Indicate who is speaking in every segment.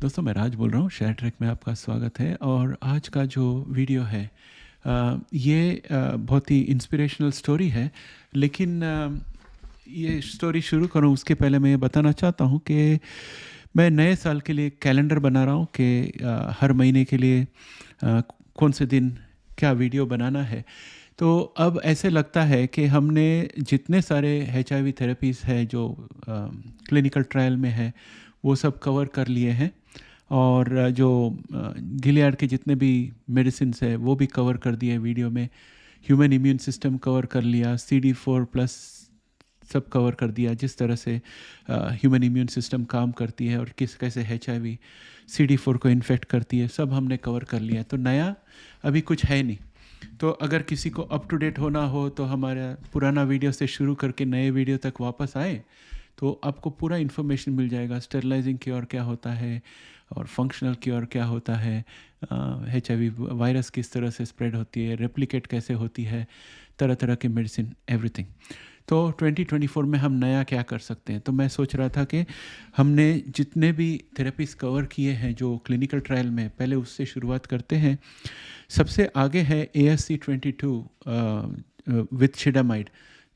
Speaker 1: दोस्तों मैं राज बोल रहा हूँ। शेयर ट्रैक में आपका स्वागत है। और आज का जो वीडियो है ये बहुत ही इंस्पिरेशनल स्टोरी है। लेकिन ये स्टोरी शुरू करूँ उसके पहले मैं ये बताना चाहता हूँ कि मैं नए साल के लिए कैलेंडर बना रहा हूँ कि हर महीने के लिए कौन से दिन क्या वीडियो बनाना है। तो अब ऐसे लगता है कि हमने जितने सारे HIV थेरेपीज़ है जो क्लिनिकल ट्रायल में है वो सब कवर कर लिए हैं। और जो गिलियाड के जितने भी मेडिसिन है वो भी कवर कर दिए वीडियो में। ह्यूमन इम्यून सिस्टम कवर कर लिया, CD4+ सब कवर कर दिया, जिस तरह से ह्यूमन इम्यून सिस्टम काम करती है और किस कैसे HIV CD4 को इन्फेक्ट करती है, सब हमने कवर कर लिया। तो नया अभी कुछ है नहीं। तो अगर किसी को अप टू डेट होना हो तो हमारा पुराना वीडियो से शुरू करके नए वीडियो तक वापस आए तो आपको पूरा इन्फॉर्मेशन मिल जाएगा। स्टेरलाइजिंग क्योर क्या होता है और फंक्शनल क्योर क्या होता है, HIV वायरस किस तरह से स्प्रेड होती है, रेप्लिकेट कैसे होती है, तरह तरह के मेडिसिन, एवरीथिंग। तो 2024 में हम नया क्या कर सकते हैं। तो मैं सोच रहा था कि हमने जितने भी थेरेपीज कवर किए हैं जो क्लिनिकल ट्रायल में, पहले उससे शुरुआत करते हैं। सबसे आगे है ASC22 विथ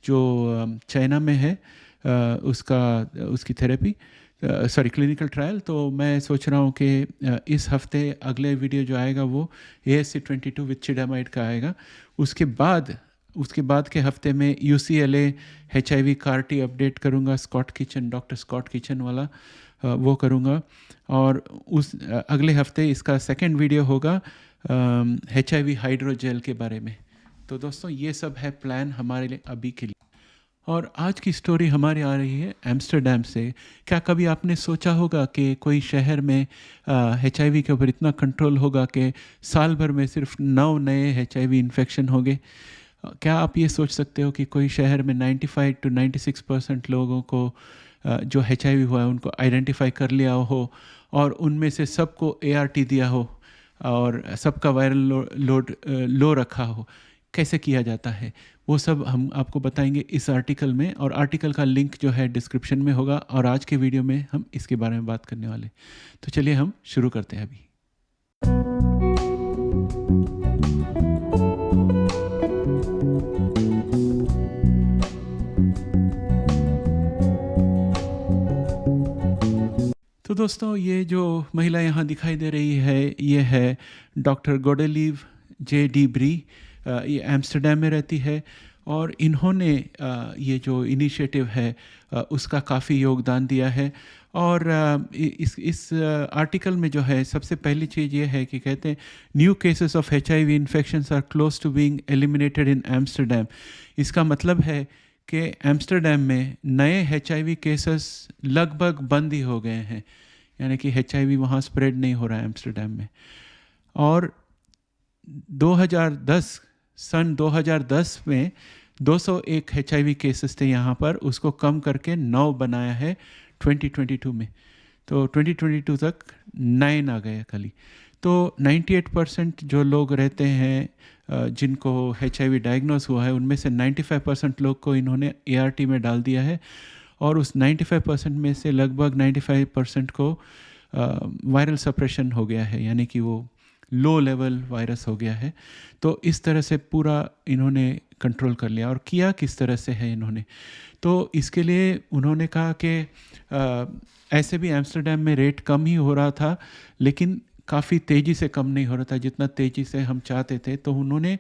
Speaker 1: जो चाइना में है, उसकी थेरेपी क्लिनिकल ट्रायल। तो मैं सोच रहा हूँ कि इस हफ्ते अगले वीडियो जो आएगा वो ASC22 विथ का आएगा। उसके बाद के हफ्ते में UCLA HIV CAR-T अपडेट करूँगा, डॉक्टर स्कॉट किचन वाला वो करूँगा। और अगले हफ्ते इसका सेकंड वीडियो होगा HIV हाइड्रोजेल के बारे में। तो दोस्तों ये सब है प्लान हमारे लिए अभी के लिए। और आज की स्टोरी हमारी आ रही है एम्स्टर्डम से। क्या कभी आपने सोचा होगा कि कोई शहर में HIV के ऊपर इतना कंट्रोल होगा कि साल भर में सिर्फ 9 नए HIV इन्फेक्शन होंगे? क्या आप ये सोच सकते हो कि कोई शहर में 95 to 96% लोगों को जो HIV हुआ है उनको आइडेंटिफाई कर लिया हो और उनमें से सबको ART दिया हो और सबका वायरल लोड लो रखा हो? कैसे किया जाता है वो सब हम आपको बताएंगे इस आर्टिकल में। और आर्टिकल का लिंक जो है डिस्क्रिप्शन में होगा और आज के वीडियो में हम इसके बारे में बात करने वाले। तो चलिए हम शुरू करते हैं अभी। तो दोस्तों ये जो महिला यहाँ दिखाई दे रही है ये है डॉक्टर गोडेलीव J. D. Bree। ये एम्स्टर्डम में रहती है और इन्होंने ये जो इनिशिएटिव है उसका काफ़ी योगदान दिया है। और इस आर्टिकल में जो है सबसे पहली चीज़ ये है कि कहते हैं new cases of HIV infections are close to being eliminated in Amsterdam. इसका मतलब है कि एम्स्टर्डम में नए HIV केसेस लगभग बंद ही हो गए हैं, यानी कि HIV वहाँ स्प्रेड नहीं हो रहा है एम्स्टर्डम में। और 2010 में 201 HIV केसेस थे यहाँ पर, उसको कम करके 9 बनाया है 2022 में। तो 2022 तक 9 आ गए खाली। तो 98% जो लोग रहते हैं जिनको HIV डायग्नोस हुआ है उनमें से 95% लोग को इन्होंने ART में डाल दिया है और उस 95% में से लगभग 95% को वायरल सप्रेशन हो गया है, यानी कि वो लो लेवल वायरस हो गया है। तो इस तरह से पूरा इन्होंने कंट्रोल कर लिया। और किया किस तरह से है इन्होंने, तो इसके लिए उन्होंने कहा कि ऐसे भी एम्स्टर्डम में रेट कम ही हो रहा था लेकिन काफ़ी तेज़ी से कम नहीं हो रहा था जितना तेज़ी से हम चाहते थे। तो उन्होंने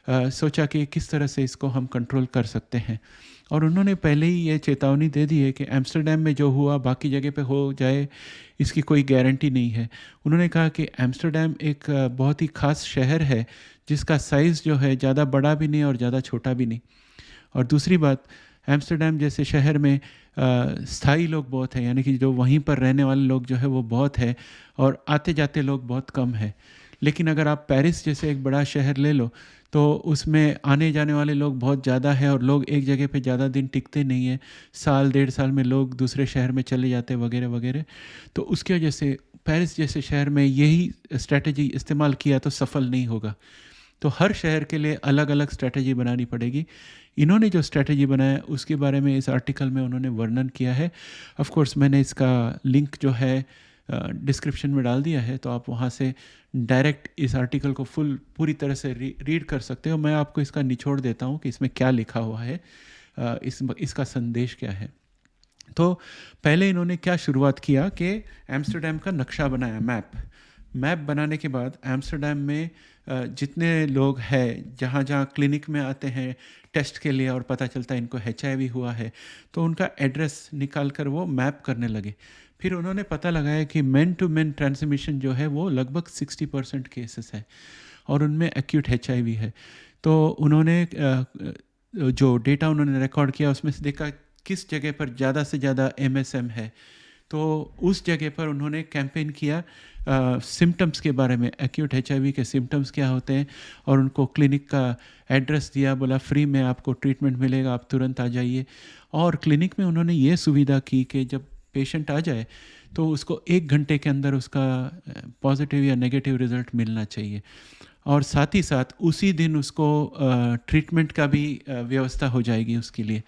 Speaker 1: सोचा कि किस तरह से इसको हम कंट्रोल कर सकते हैं। और उन्होंने पहले ही ये चेतावनी दे दी है कि एम्स्टर्डम में जो हुआ बाकी जगह पे हो जाए इसकी कोई गारंटी नहीं है। उन्होंने कहा कि एम्स्टर्डम एक बहुत ही ख़ास शहर है जिसका साइज़ जो है ज़्यादा बड़ा भी नहीं और ज़्यादा छोटा भी नहीं। और दूसरी बात, एम्स्टर्डम जैसे शहर में स्थायी लोग बहुत हैं, यानी कि जो वहीं पर रहने वाले लोग जो है वो बहुत है और आते जाते लोग बहुत कम है। लेकिन अगर आप पेरिस जैसे एक बड़ा शहर ले लो तो उसमें आने जाने वाले लोग बहुत ज़्यादा है और लोग एक जगह पे ज़्यादा दिन टिकते नहीं हैं, साल 1.5 साल में लोग दूसरे शहर में चले जाते वगैरह वगैरह। तो उसकी वजह से पेरिस जैसे शहर में यही स्ट्रैटेजी इस्तेमाल किया तो सफल नहीं होगा। तो हर शहर के लिए अलग अलग स्ट्रैटेजी बनानी पड़ेगी। इन्होंने जो स्ट्रैटेजी बनाया उसके बारे में इस आर्टिकल में उन्होंने वर्णन किया है। ऑफ कोर्स मैंने इसका लिंक जो है डिस्क्रिप्शन में डाल दिया है, तो आप वहाँ से डायरेक्ट इस आर्टिकल को पूरी तरह से रीड कर सकते हो। मैं आपको इसका निचोड़ देता हूँ कि इसमें क्या लिखा हुआ है, इसका संदेश क्या है। तो पहले इन्होंने क्या शुरुआत किया कि एम्स्टर्डम का नक्शा बनाया, मैप बनाने के बाद एम्स्टर्डम में जितने लोग हैं, जहाँ जहाँ क्लिनिक में आते हैं टेस्ट के लिए और पता चलता है इनको HIV हुआ है, तो उनका एड्रेस निकाल कर वो मैप करने लगे। फिर उन्होंने पता लगाया कि मैन टू मैन ट्रांसमिशन जो है वो लगभग 60% केसेस है और उनमें एक्यूट HIV है। तो उन्होंने जो डेटा उन्होंने रिकॉर्ड किया उसमें से देखा किस जगह पर ज़्यादा से ज़्यादा MSM है, तो उस जगह पर उन्होंने कैंपेन किया सिम्टम्स के बारे में, एक्यूट HIV के सिम्टम्स क्या होते हैं, और उनको क्लिनिक का एड्रेस दिया, बोला फ्री में आपको ट्रीटमेंट मिलेगा, आप तुरंत आ जाइए। और क्लिनिक में उन्होंने ये सुविधा की कि जब पेशेंट आ जाए तो उसको 1 घंटे के अंदर उसका पॉजिटिव या नेगेटिव रिजल्ट मिलना चाहिए, और साथ ही साथ उसी दिन उसको ट्रीटमेंट का भी व्यवस्था हो जाएगी उसके लिए।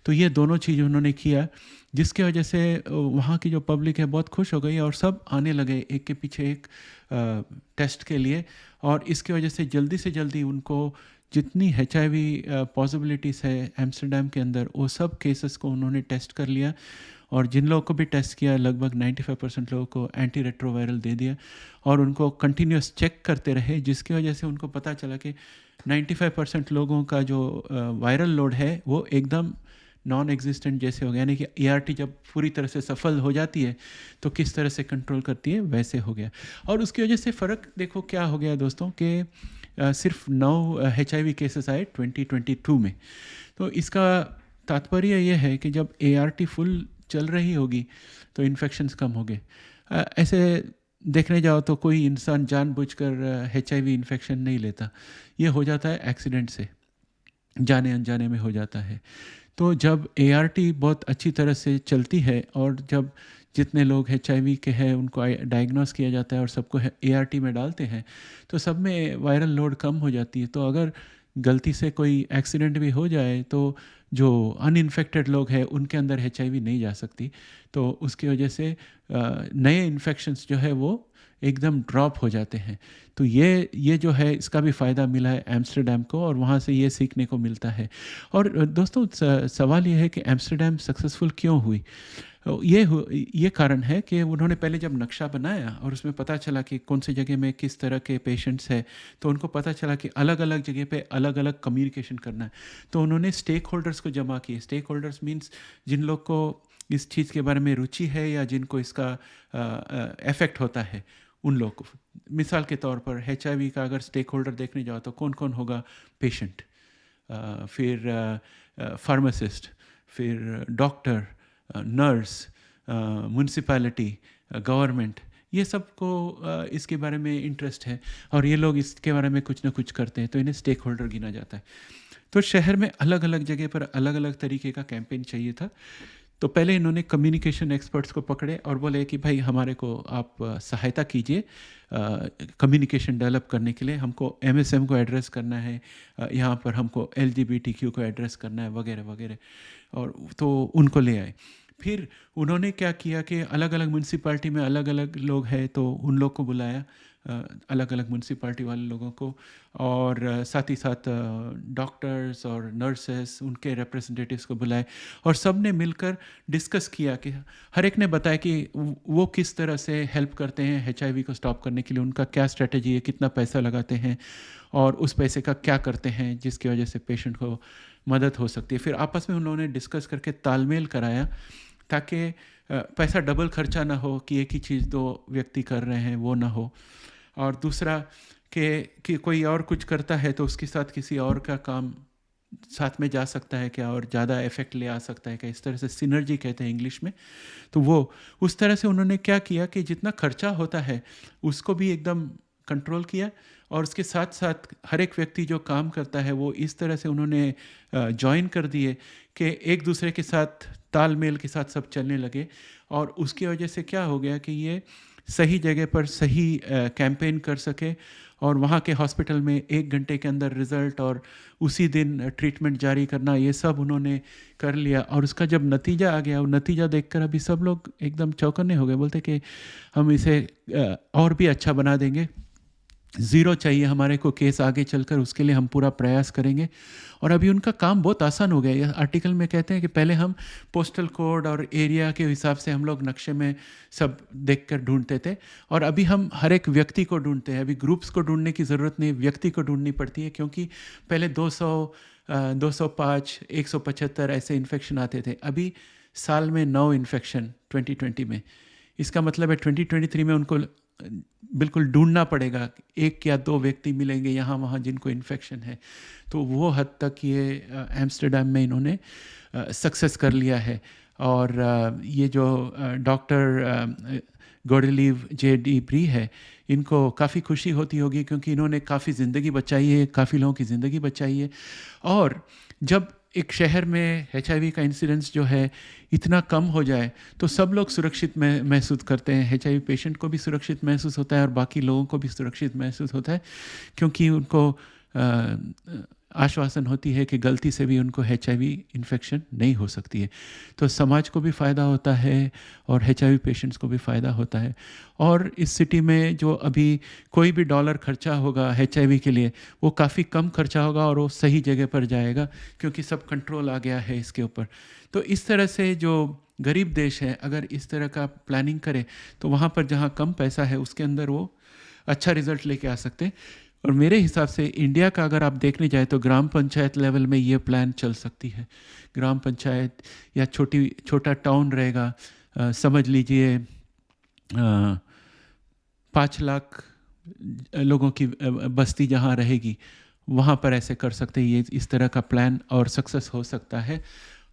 Speaker 1: तो ये दोनों चीज़ उन्होंने किया, जिसके वजह से वहाँ की जो पब्लिक है बहुत खुश हो गई और सब आने लगे एक के पीछे एक टेस्ट के लिए। और इसकी वजह से जल्दी उनको जितनी HIV पॉसिबिलिटीज़ है एम्स्टर्डम के अंदर, वो सब केसेस को उन्होंने टेस्ट कर लिया, और जिन लोगों को भी टेस्ट किया लगभग 95% लोगों को एंटी रेट्रोवायरल दे दिया, और उनको कंटिन्यूस चेक करते रहे, जिसकी वजह से उनको पता चला कि 95% लोगों का जो वायरल लोड है वो एकदम नॉन एग्जिस्टेंट जैसे हो गया, यानी कि ART जब पूरी तरह से सफल हो जाती है तो किस तरह से कंट्रोल करती है वैसे हो गया। और उसकी वजह से फ़र्क देखो क्या हो गया दोस्तों, कि सिर्फ 9 HIV केसेस आए 2022 में। तो इसका तात्पर्य यह है कि जब ART फुल चल रही होगी तो इन्फेक्शंस कम हो गए। ऐसे देखने जाओ तो कोई इंसान जानबूझकर HIV इन्फेक्शन नहीं लेता, ये हो जाता है एक्सीडेंट से, जाने अनजाने में हो जाता है। तो जब ART बहुत अच्छी तरह से चलती है और जब जितने लोग HIV के हैं उनको डायग्नोस किया जाता है और सबको ART में डालते हैं तो सब में वायरल लोड कम हो जाती है। तो अगर गलती से कोई एक्सीडेंट भी हो जाए तो जो अनइन्फेक्टेड लोग हैं उनके अंदर HIV नहीं जा सकती, तो उसकी वजह से नए इन्फेक्शंस जो है वो एकदम ड्रॉप हो जाते हैं। तो ये जो है इसका भी फ़ायदा मिला है एम्स्टर्डम को, और वहाँ से ये सीखने को मिलता है। और दोस्तों सवाल ये है कि एम्स्टर्डम सक्सेसफुल क्यों हुई। ये कारण है कि उन्होंने पहले जब नक्शा बनाया और उसमें पता चला कि कौन सी जगह में किस तरह के पेशेंट्स हैं, तो उनको पता चला कि अलग अलग जगह पे अलग अलग कम्युनिकेशन करना है। तो उन्होंने स्टेक होल्डर्स को जमा किए। स्टेक होल्डर्स मीन्स जिन लोग को इस चीज़ के बारे में रुचि है या जिनको इसका इफ़ेक्ट होता है उन लोग को। मिसाल के तौर पर HIV का अगर स्टेक होल्डर देखने जाओ तो कौन कौन होगा, पेशेंट, फिर फार्मासिस्ट, फिर डॉक्टर, नर्स, म्यूनसिपैलिटी, गवर्नमेंट, ये सबको इसके बारे में इंटरेस्ट है और ये लोग इसके बारे में कुछ ना कुछ करते हैं, तो इन्हें स्टेक होल्डर गिना जाता है। तो शहर में अलग अलग जगह पर अलग अलग तरीके का कैंपेन चाहिए था। तो पहले इन्होंने कम्युनिकेशन एक्सपर्ट्स को पकड़े और बोले कि भाई हमारे को आप सहायता कीजिए कम्युनिकेशन डेवलप करने के लिए, हमको MSM को एड्रेस करना है, यहाँ पर हमको LGBTQ को एड्रेस करना है वगैरह वगैरह, और तो उनको ले आए। फिर उन्होंने क्या किया कि अलग अलग म्यूनसिपाल्टी में अलग अलग लोग हैं तो उन लोग को बुलाया, अलग अलग म्यूनसिपाल्टी वाले लोगों को, और साथ ही साथ डॉक्टर्स और नर्सेस उनके रिप्रेजेंटेटिव्स को बुलाए, और सब ने मिलकर डिस्कस किया कि हर एक ने बताया कि वो किस तरह से हेल्प करते हैं HIV को स्टॉप करने के लिए, उनका क्या स्ट्रेटजी है, कितना पैसा लगाते हैं और उस पैसे का क्या करते हैं जिसकी वजह से पेशेंट को मदद हो सकती है। फिर आपस में उन्होंने डिस्कस करके तालमेल कराया ताकि पैसा डबल खर्चा ना हो कि एक ही चीज़ 2 व्यक्ति कर रहे हैं वो ना हो, और दूसरा कि कोई और कुछ करता है तो उसके साथ किसी और का काम साथ में जा सकता है क्या और ज़्यादा इफेक्ट ले आ सकता है क्या, इस तरह से सिनर्जी कहते हैं इंग्लिश में। तो वो उस तरह से उन्होंने क्या किया कि जितना खर्चा होता है उसको भी एकदम कंट्रोल किया, और उसके साथ साथ हर एक व्यक्ति जो काम करता है वो इस तरह से उन्होंने ज्वाइन कर दिए कि एक दूसरे के साथ तालमेल के साथ सब चलने लगे, और उसकी वजह से क्या हो गया कि ये सही जगह पर सही कैंपेन कर सके और वहाँ के हॉस्पिटल में 1 घंटे के अंदर रिज़ल्ट और उसी दिन ट्रीटमेंट जारी करना, ये सब उन्होंने कर लिया। और उसका जब नतीजा आ गया, वो नतीजा देखकर अभी सब लोग एकदम चौकन्ने हो गए, बोलते कि हम इसे और भी अच्छा बना देंगे, ज़ीरो चाहिए हमारे को केस आगे चलकर, उसके लिए हम पूरा प्रयास करेंगे। और अभी उनका काम बहुत आसान हो गया। यह आर्टिकल में कहते हैं कि पहले हम पोस्टल कोड और एरिया के हिसाब से हम लोग नक्शे में सब देखकर ढूंढते थे, और अभी हम हर एक व्यक्ति को ढूंढते हैं। अभी ग्रुप्स को ढूंढने की ज़रूरत नहीं, व्यक्ति को ढूंढनी पड़ती है, क्योंकि पहले 205, 175 ऐसे इन्फेक्शन आते थे। अभी साल में 9 इन्फेक्शन 2020 में। इसका मतलब है 2023 में उनको बिल्कुल ढूंढना पड़ेगा, 1 या 2 व्यक्ति मिलेंगे यहाँ वहाँ जिनको इन्फेक्शन है। तो वो हद तक ये एम्स्टर्डम में इन्होंने सक्सेस कर लिया है। और ये जो डॉक्टर गोडलीव जे डी ब्री है, इनको काफ़ी खुशी होती होगी, क्योंकि इन्होंने काफ़ी ज़िंदगी बचाई है, काफ़ी लोगों की ज़िंदगी बचाई है। और जब एक शहर में HIV का इंसिडेंस जो है इतना कम हो जाए, तो सब लोग सुरक्षित महसूस करते हैं। HIV पेशेंट को भी सुरक्षित महसूस होता है और बाकी लोगों को भी सुरक्षित महसूस होता है, क्योंकि उनको आश्वासन होती है कि गलती से भी उनको HIV इन्फेक्शन नहीं हो सकती है। तो समाज को भी फ़ायदा होता है और HIV पेशेंट्स को भी फ़ायदा होता है। और इस सिटी में जो अभी कोई भी डॉलर खर्चा होगा HIV के लिए, वो काफ़ी कम खर्चा होगा और वो सही जगह पर जाएगा, क्योंकि सब कंट्रोल आ गया है इसके ऊपर। तो इस तरह से जो गरीब देश है, अगर इस तरह का प्लानिंग करे, तो वहाँ पर जहाँ कम पैसा है उसके अंदर वो अच्छा रिज़ल्ट लेके आ सकते हैं। और मेरे हिसाब से इंडिया का अगर आप देखने जाए तो ग्राम पंचायत लेवल में ये प्लान चल सकती है। ग्राम पंचायत या छोटा टाउन रहेगा, समझ लीजिए 5 लाख लोगों की बस्ती जहाँ रहेगी, वहाँ पर ऐसे कर सकते हैं ये इस तरह का प्लान, और सक्सेस हो सकता है।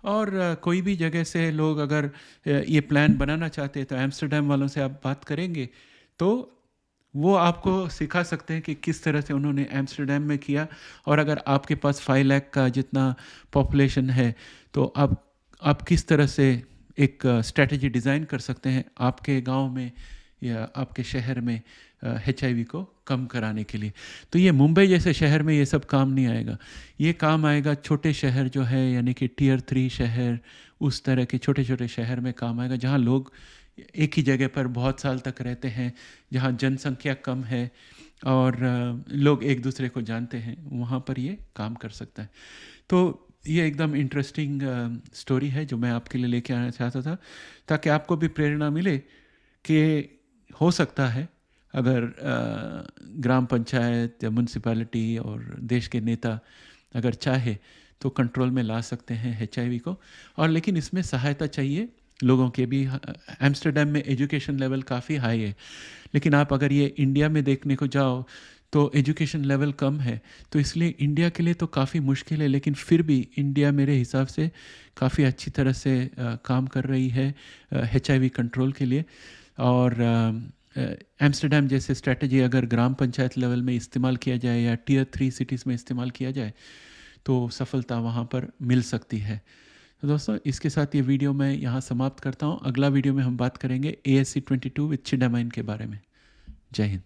Speaker 1: और कोई भी जगह से लोग अगर ये प्लान बनाना चाहते हैं, तो एम्स्टर्डम वालों से आप बात करेंगे तो वो आपको सिखा सकते हैं कि किस तरह से उन्होंने एम्स्टर्डम में किया। और अगर आपके पास 5 लाख का जितना पॉपुलेशन है, तो आप किस तरह से एक स्ट्रेटजी डिज़ाइन कर सकते हैं आपके गांव में या आपके शहर में HIV को कम कराने के लिए। तो ये मुंबई जैसे शहर में ये सब काम नहीं आएगा। ये काम आएगा छोटे शहर जो है, यानी कि Tier 3 शहर, उस तरह के छोटे छोटे शहर में काम आएगा, जहाँ लोग एक ही जगह पर बहुत साल तक रहते हैं, जहाँ जनसंख्या कम है और लोग एक दूसरे को जानते हैं, वहाँ पर ये काम कर सकता है। तो ये एकदम इंटरेस्टिंग स्टोरी है जो मैं आपके लिए लेके आना चाहता था, ताकि आपको भी प्रेरणा मिले कि हो सकता है अगर ग्राम पंचायत या म्यूनसिपैलिटी और देश के नेता अगर चाहे तो कंट्रोल में ला सकते हैं HIV को। और लेकिन इसमें सहायता चाहिए लोगों के भी। एम्स्टर्डम में एजुकेशन लेवल काफ़ी हाई है, लेकिन आप अगर ये इंडिया में देखने को जाओ तो एजुकेशन लेवल कम है, तो इसलिए इंडिया के लिए तो काफ़ी मुश्किल है। लेकिन फिर भी इंडिया मेरे हिसाब से काफ़ी अच्छी तरह से काम कर रही है HIV कंट्रोल के लिए। और एम्स्टर्डम जैसे स्ट्रेटजी अगर ग्राम पंचायत लेवल में इस्तेमाल किया जाए या Tier 3 सिटीज़ में इस्तेमाल किया जाए, तो सफलता वहाँ पर मिल सकती है। तो दोस्तों, इसके साथ ये वीडियो मैं यहाँ समाप्त करता हूँ। अगला वीडियो में हम बात करेंगे ASC 22 विद चिडामाइन के बारे में। जय हिंद।